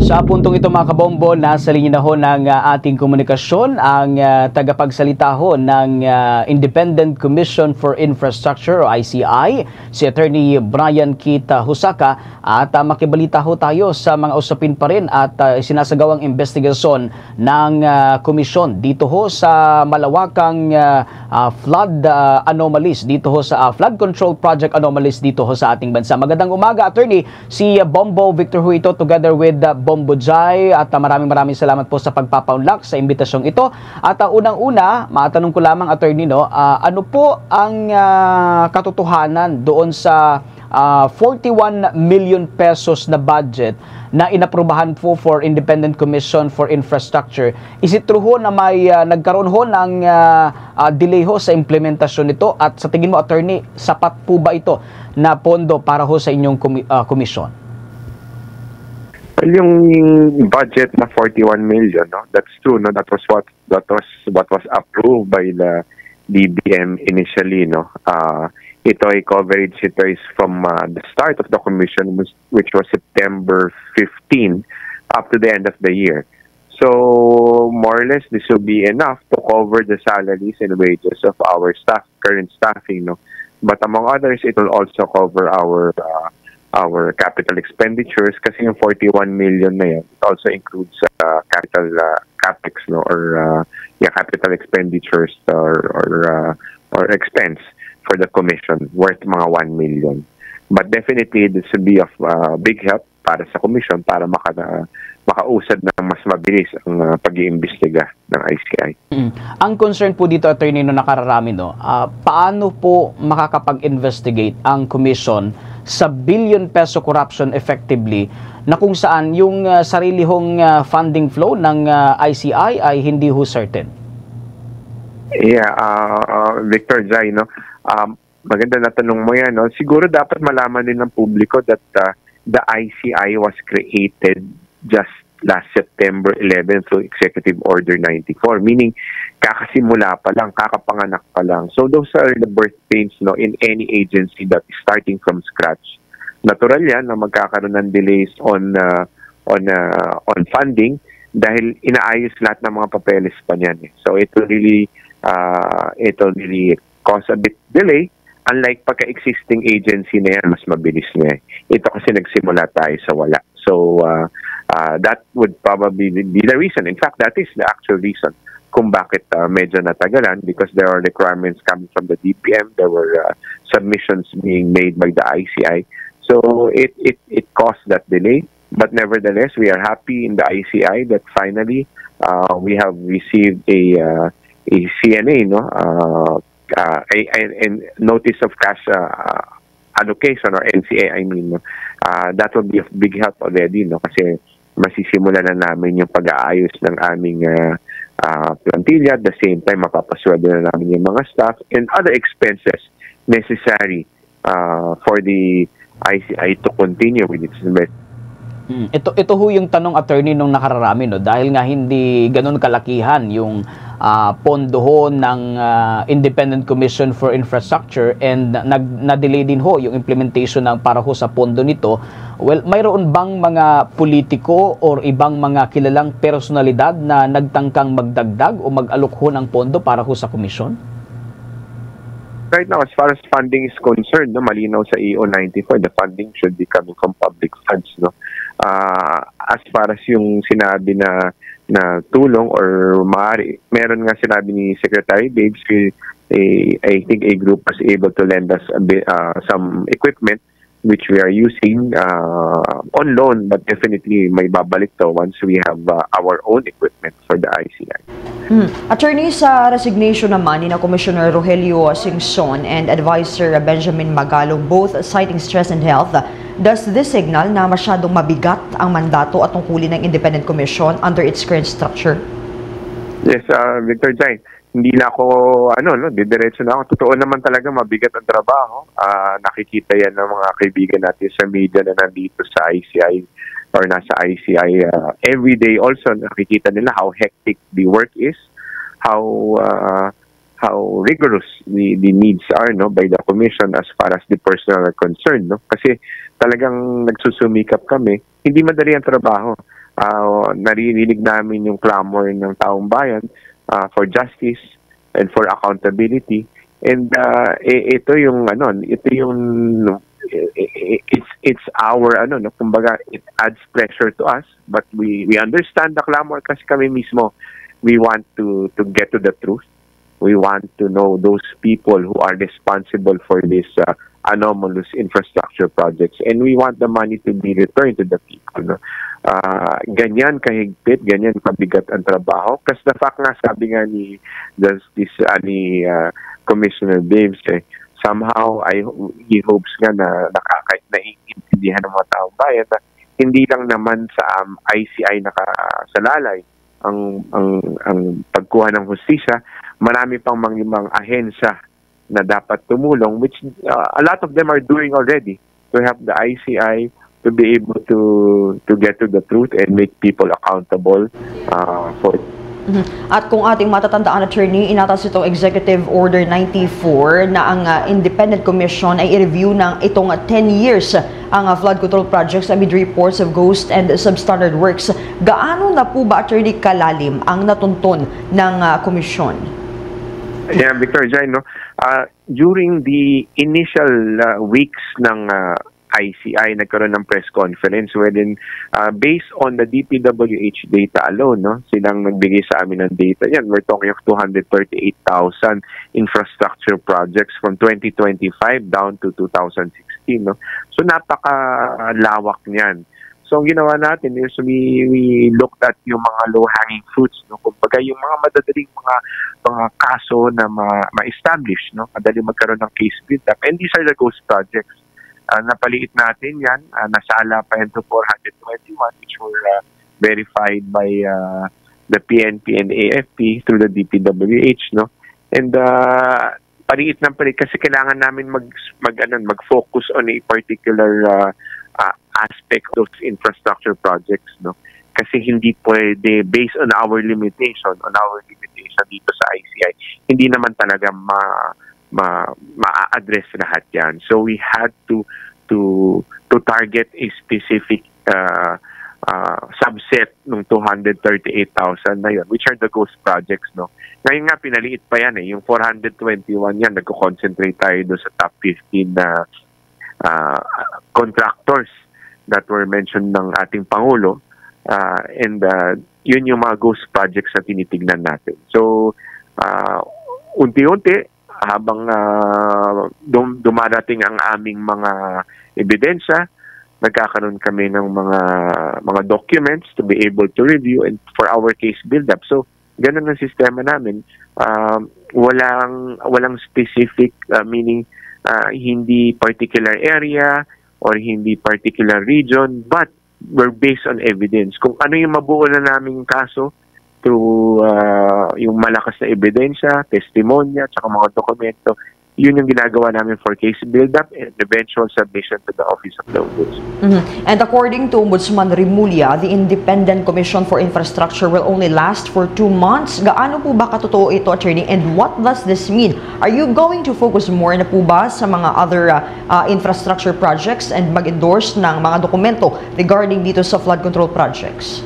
Sa puntong ito mga kabombo, nasa linya na ho ng ating komunikasyon ang tagapagsalita ho ng Independent Commission for Infrastructure o ICI, si Attorney Brian Kita Husaka, at makibalita ho tayo sa mga usapin pa rin at sinasagawang investigasyon ng komisyon dito ho sa malawakang flood anomalies, dito ho sa flood control project anomalies dito ho sa ating bansa. Magandang umaga, Attorney. Si Bombo Victor ho ito together with Bombo Jai, at maraming salamat po sa pagpapaunlak sa imbitasyong ito. At unang-una, matanong ko lamang, Attorney, no, ano po ang katotohanan doon sa 41 million pesos na budget na inaprubahan po for Independent Commission for Infrastructure? Is it true ho na may nagkaroon ho ng delay ho sa implementasyon nito? At sa tingin mo, Attorney, sapat po ba ito na pondo para ho sa inyong komisyon? Well, yung budget na 41 million, no, that's true. No, that was what was approved by the DBM initially. No, ito ay coverage. Ito is from the start of the commission, which was September 15 up to the end of the year. So more or less, this will be enough to cover the salaries and wages of our staff, current staffing. No, but among others, it will also cover our capital expenditures, kasi yung 41 million na yan, it also includes capital capex, no, or capital expenditures or expense for the commission worth mga 1 million. But definitely this will be of big help para sa commission para makausad ng mas mabilis ang pag-iimbestiga ng ICI. Ang concern po dito, Attorney, no, nakararami, no, paano po makakapag-investigate ang commission sa billion peso corruption effectively, na kung saan yung sarili hong funding flow ng ICI ay hindi ho certain? Yeah, Victor Jai, no, maganda na tanong mo yan. No? Siguro dapat malaman din ng publiko that the ICI was created just last September 11 through Executive Order 94, meaning kakasimula pa lang, kakapanganak pa lang. So those are the birth pains, no, in any agency that is starting from scratch. Natural yan na magkakaroon ng delays on funding dahil inaayos lahat ng mga papeles pa niyan. So it will really cause a bit delay. Unlike pagka-existing agency na yan, mas mabilis na. Ito kasi nagsimula tayo sa wala. So that would probably be the reason. In fact, that is the actual reason kung bakit medyo natagalan, because there are requirements coming from the DPM. There were submissions being made by the ICI. So it caused that delay. But nevertheless, we are happy in the ICI that finally we have received a CNA, no, a notice of cash allocation, or NCA, I mean. That will be of big help already, no, kasi masisimula na namin yung pag-aayos ng aming plantilla. At the same time, mapapasweldo na namin yung mga staff and other expenses necessary for the ICI to continue with its investment. Ito ho yung tanong, Attorney, nung nakararami, no, dahil nga hindi ganun kalakihan yung pondo ho ng Independent Commission for Infrastructure, and na-delay din ho yung implementation ng para ho sa pondo nito. Well, mayroon bang mga politiko or ibang mga kilalang personalidad na nagtangkang magdagdag o mag-alok ho ng pondo para ho sa komisyon? Right now, as far as funding is concerned, no, malinaw sa EO 94, the funding should be coming from public funds. No? As far as yung sinabi na tulong or maaari, meron nga sinabi ni Secretary Babes, I think a group was able to lend us some equipment which we are using on loan, but definitely may babalik to once we have our own equipment for the ICI. Attorney, sa resignation naman ni na Commissioner Rogelio Singson and Advisor Benjamin Magalong, both citing stress and health, does this signal na masyadong mabigat ang mandato at tungkulin ng Independent Commission under its current structure? Yes, Victor Jai, hindi na ako, didiretso na ako. Totoo naman talaga mabigat ang trabaho. Nakikita yan ng mga kaibigan natin sa media na nandito sa ICI or nasa ICI. Every day also nakikita nila how hectic the work is, how rigorous the needs are, no, by the commission as far as the personnel are concerned, no? Kasi talagang nagsusumikap kami hindi madali ang trabaho. Naririnig namin yung clamor ng taong bayan for justice and for accountability. And ito yung it's our kumbaga it adds pressure to us, but we understand the clamor kasi kami mismo we want to get to the truth. We want to know those people who are responsible for this anomalous infrastructure projects, and we want the money to be returned to the people. Ganyan kahigpit, ganyan kabigat ang trabaho. Kasi the fact nga, sabi nga ni Commissioner Daves, somehow he hopes nga na naiintindihan ng mga taong bayan na hindi lang naman sa ICI nakasalalay ang pagkuha ng hustisya, marami pang mga ahensya na dapat tumulong, which a lot of them are doing already to help the ICI to be able to get to the truth and make people accountable for it. At kung ating matatandaan, attorney, inatas itong Executive Order 94 na ang Independent Commission ay i-review ng itong 10 years ang flood control projects amid reports of ghost and substandard works. Gaano na po ba, attorney, kalalim ang natuntun ng komisyon? Yeah, Victor Jai, during the initial weeks ng ICI, nagkaroon ng press conference wherein based on the DPWH data alone, silang nagbigay sa amin ng data. Yan, we're talking of 238,000 infrastructure projects from 2025 down to 2016. So napakalawak niyan. So ang ginawa natin is we looked at yung mga low-hanging fruits, kumbaga yung mga madadaling mga kaso na ma-establish, madali magkaroon ng case build-up. And these are the ghost projects. Napaliit natin yan, nasala pa yan to 421, which were verified by the PNP and AFP through the DPWH, And paliit ng paliit kasi kailangan namin mag-focus on a particular aspect of infrastructure projects, Kasi hindi pwede, based on our limitation dito sa ICI, hindi naman talaga ma-address lahat yan. So we had to target a specific subset ng 238,000 na yun, which are the ghost projects, Ngayon nga, pinaliit pa yan yung 421 yan, nagko-concentrate tayo doon sa top 15 na contractors that were mentioned ng ating Pangulo, and yun yung mga ghost projects na tinitignan natin. So, unti-unti, habang dumadating ang aming mga ebidensya, nagkakaroon kami ng mga documents to be able to review and for our case build-up. So, ganun ang sistema namin. Walang specific, meaning hindi particular area or hindi particular region, but we're based on evidence. Kung ano yung mabuo na naming kaso through yung malakas na ebidensya, testimonya, tsaka mga dokumento, yun yung ginagawa namin for case build-up and eventual submission to the Office of the Ombudsman. And according to Ombudsman Remulla, the Independent Commission for Infrastructure will only last for 2 months. Gaano po ba katotoo ito, attorney? And what does this mean? Are you going to focus more na po ba sa mga other infrastructure projects and mag-endorse ng mga dokumento regarding dito sa flood control projects?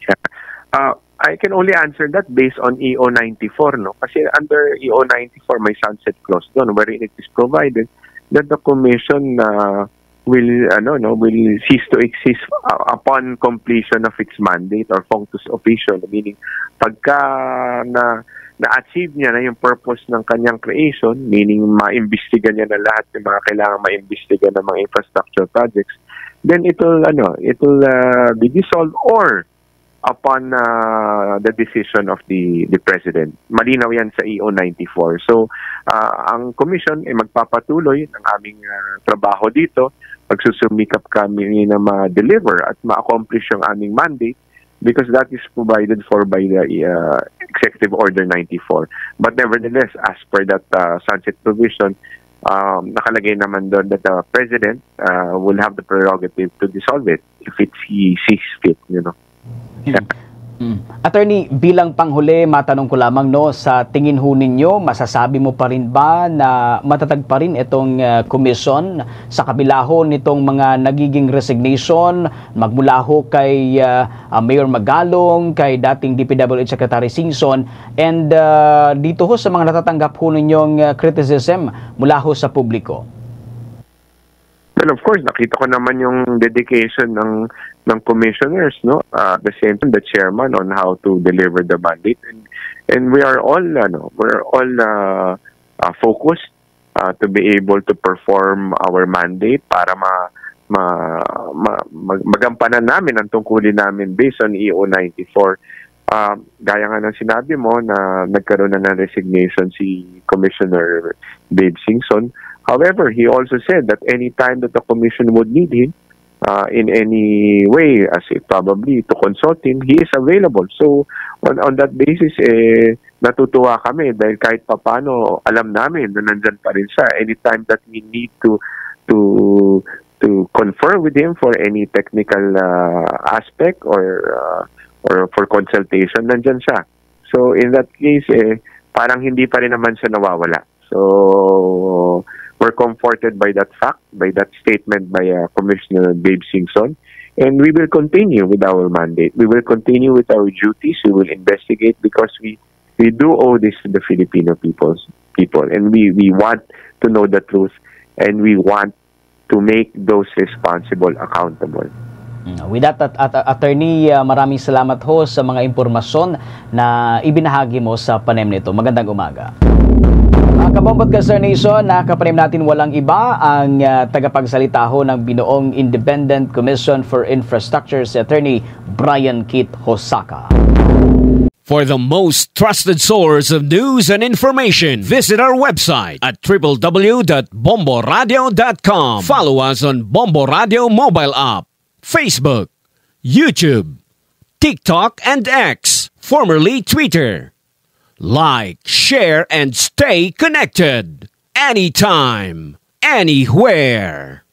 Yeah. I can only answer that based on EO 94, Kasi under EO 94 may sunset clause doon wherein it is provided that the commission will cease to exist upon completion of its mandate or functus officio, meaning pagka na-achieve niya na yung purpose ng kanyang creation, meaning ma-imbestiga niya na lahat ng mga kailangan ma-imbestiga ng mga infrastructure projects, then it will be dissolved or upon the decision of the President. Malinaw yan sa EO 94. So, ang Commission ay magpapatuloy ng aming trabaho dito. Magsusumikap kami na ma-deliver at ma-accomplish yung aming mandate because that is provided for by the Executive Order 94. But nevertheless, as per that sunset provision, nakalagay naman doon that the President will have the prerogative to dissolve it if he sees fit, Yeah. Attorney, bilang panghuli, matanong ko lamang, no, sa tingin ho ninyo, masasabi mo pa rin ba na matatag pa rin itong komisyon sa kabila ho nitong mga nagiging resignation magmula ho kay Mayor Magalong, kay dating DPWH Secretary Singson, and dito ho sa mga natatanggap ho ninyong criticism mula ho sa publiko? Well, of course, nakita ko naman yung dedication ng commissioners, no? The same time, the chairman on how to deliver the mandate, and we are all focused to be able to perform our mandate para magampanan namin ang tungkulin namin based on EO 94. Gaya nga ng sinabi mo na nagkaroon na ng resignation si Commissioner Dave Singson. However, he also said that any time that the commission would need him in any way, as probably to consult him, he is available. So, on that basis, natutuwa kami dahil kahit papano alam namin na nandyan pa rin siya. Anytime that we need to confer with him for any technical aspect or for consultation, nandyan siya. So, in that case, parang hindi pa rin naman siya nawawala. So, we're comforted by that fact, by that statement by Commissioner Dave Singson, and we will continue with our mandate. We will continue with our duties. We will investigate because we do owe this to the Filipino people, and we want to know the truth, and we want to make those responsible accountable. With that, Attorney, maraming salamat ho sa mga impormasyon na ibinahagi mo sa panem nito. Magandang umaga. Kabombot ka, Sir Nation, nakapanim natin walang iba ang tagapagsalita ho ng binuong Independent Commission for Infrastructure, si Attorney Brian Kit Hosaka. For the most trusted source of news and information, visit our website at www.bomboradio.com. Follow us on Bombo Radio mobile app, Facebook, YouTube, TikTok, and X, formerly Twitter. Like, share, and stay connected. Anytime, anywhere.